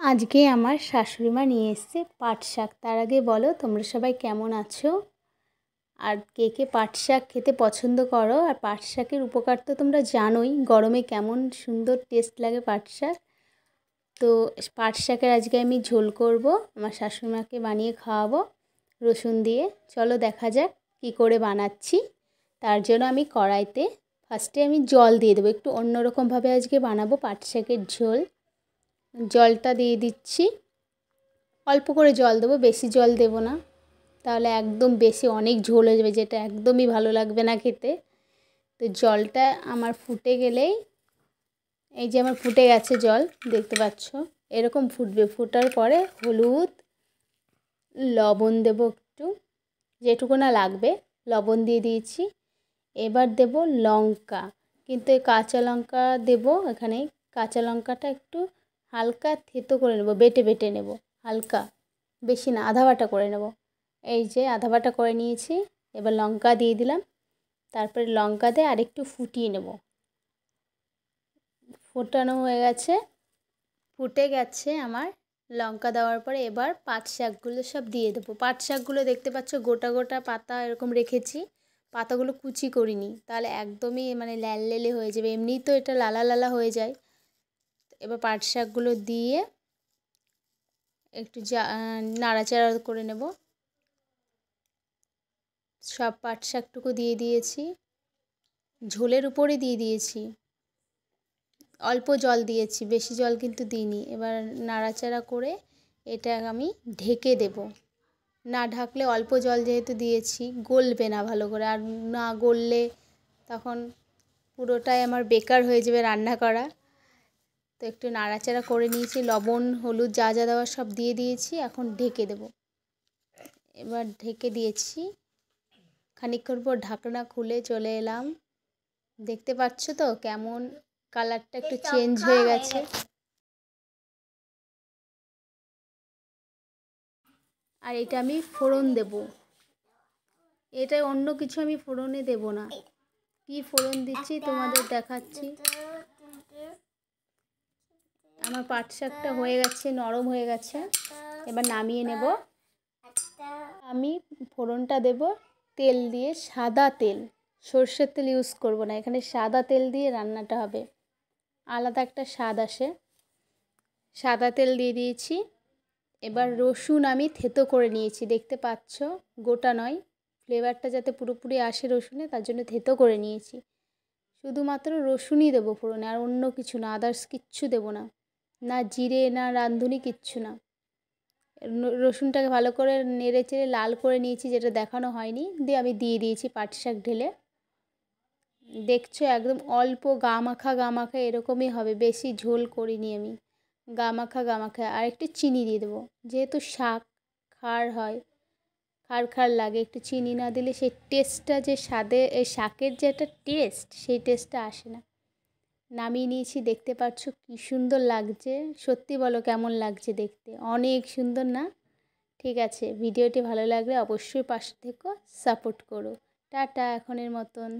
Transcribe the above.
আজকে আমার শাশুড়ি মা নিয়ে এসেছে পাট শাক। তার আগে বলো তোমরা সবাই কেমন আছো, আর কে কে পাট শাক খেতে পছন্দ করো। আর পাট শাকের উপকার তো তোমরা জানোই, গরমে কেমন সুন্দর টেস্ট লাগে পাট শাক। তো পাট শাকের আজকে আমি ঝোল করব, আমার শাশুড়ি মাকে বানিয়ে খাওয়াবো রসুন দিয়ে। চলো দেখা যাক কী করে বানাচ্ছি। তার জন্য আমি কড়াইতে ফার্স্টে আমি জল দিয়ে দেবো, একটু অন্যরকমভাবে আজকে বানাবো পাট শাকের ঝোল। জলটা দিয়ে দিচ্ছি, অল্প করে জল দেবো, বেশি জল দেব না, তাহলে একদম বেশি অনেক ঝোল হয়ে যাবে, যেটা একদমই ভালো লাগবে না খেতে। তো জলটা আমার ফুটে গেলেই, এই যে আমার ফুটে গেছে জল, দেখতে পাচ্ছ এরকম ফুটবে। ফুটার পরে হলুদ লবণ দেবো, একটু যেটুকু না লাগবে লবণ দিয়ে দিয়েছি। এবার দেব লঙ্কা, কিন্তু এই কাঁচা লঙ্কা দেবো এখানে। কাঁচা লঙ্কাটা একটু হালকা থেতো করে নেব, বেটে বেটে নেব, হালকা, বেশি না, আধা বাটা করে নেব। এই যে আধা বাটা করে নিয়েছি। এবার লঙ্কা দিয়ে দিলাম, তারপরে লঙ্কা দিয়ে আরেকটু ফুটিয়ে নেব। ফোটানো হয়ে গেছে, ফুটে গেছে আমার লঙ্কা দেওয়ার পরে। এবার পাট শাকগুলো সব দিয়ে দেবো। পাট শাকগুলো দেখতে পাচ্ছ গোটা গোটা পাতা এরকম রেখেছি, পাতাগুলো কুচি করিনি, তাহলে একদমই মানে ল্যালে হয়ে যাবে, এমনিই তো এটা লালা লালা হয়ে যায়। এবার পাট শাকগুলো দিয়ে একটু নাড়াচাড়া করে নেব। সব পাট শাকটুকু দিয়ে দিয়েছি, ঝোলের উপরে দিয়ে দিয়েছি, অল্প জল দিয়েছি, বেশি জল কিন্তু দিইনি। এবার নাড়াচাড়া করে এটা আমি ঢেকে দেব। না ঢাকলে, অল্প জল যেহেতু দিয়েছি গলবে না ভালো করে, আর না গললে তখন পুরোটাই আমার বেকার হয়ে যাবে রান্না করা। তো একটু নাড়াচাড়া করে নিয়েছি, লবণ হলুদ যা যা দেওয়ার সব দিয়ে দিয়েছি, এখন ঢেকে দেব। এবার ঢেকে দিয়েছি, খানিকক্ষণ পর ঢাকনা খুলে চলে এলাম। দেখতে পাচ্ছ তো কেমন কালারটা একটু চেঞ্জ হয়ে গেছে। আর এটা আমি ফোড়ন দেব, এটা অন্য কিছু আমি ফোড়নে দেব না। কি ফোড়ন দিচ্ছি তোমাদের দেখাচ্ছি। আমার পাট শাকটা হয়ে গেছে, নরম হয়ে গেছে, এবার নামিয়ে নেব। আমি ফোড়নটা দেব তেল দিয়ে, সাদা তেল, সর্ষের তেল ইউজ করব না, এখানে সাদা তেল দিয়ে রান্নাটা হবে, আলাদা একটা স্বাদ আসে। সাদা তেল দিয়ে দিয়েছি। এবার রসুন আমি থেতো করে নিয়েছি, দেখতে পাচ্ছ, গোটা নয়, ফ্লেভারটা যাতে পুরোপুরি আসে রসুনে, তার জন্য থেতো করে নিয়েছি। শুধুমাত্র রসুনই দেবো ফোড়নে, আর অন্য কিছু না, আদার্স কিচ্ছু দেবো না, না জিরে না রাঁধুনি, কিচ্ছু না। রসুনটাকে ভালো করে নেড়ে চেড়ে লাল করে নিয়েছি, যেটা দেখানো হয়নি, দিয়ে আমি দিয়ে দিয়েছি পাট শাক ঢেলে। দেখছো একদম অল্প গা মাখা এরকমই হবে, বেশি ঝোল করিনি আমি, গা মাখা। আর একটু চিনি দিয়ে দেবো, যেহেতু শাক খার হয়, খার লাগে, একটু চিনি না দিলে সেই টেস্টটা, যে স্বাদে এই শাকের যে একটা টেস্ট, সেই টেস্টটা আসে না। নামিয়ে নিয়েছি, দেখতে পাচ্ছ কি সুন্দর লাগছে। সত্যি বলো কেমন লাগছে দেখতে, অনেক সুন্দর না? ঠিক আছে, ভিডিওটি ভালো লাগলে অবশ্যই পাশে থেকো, সাপোর্ট করো। টাটা এখনের মতন।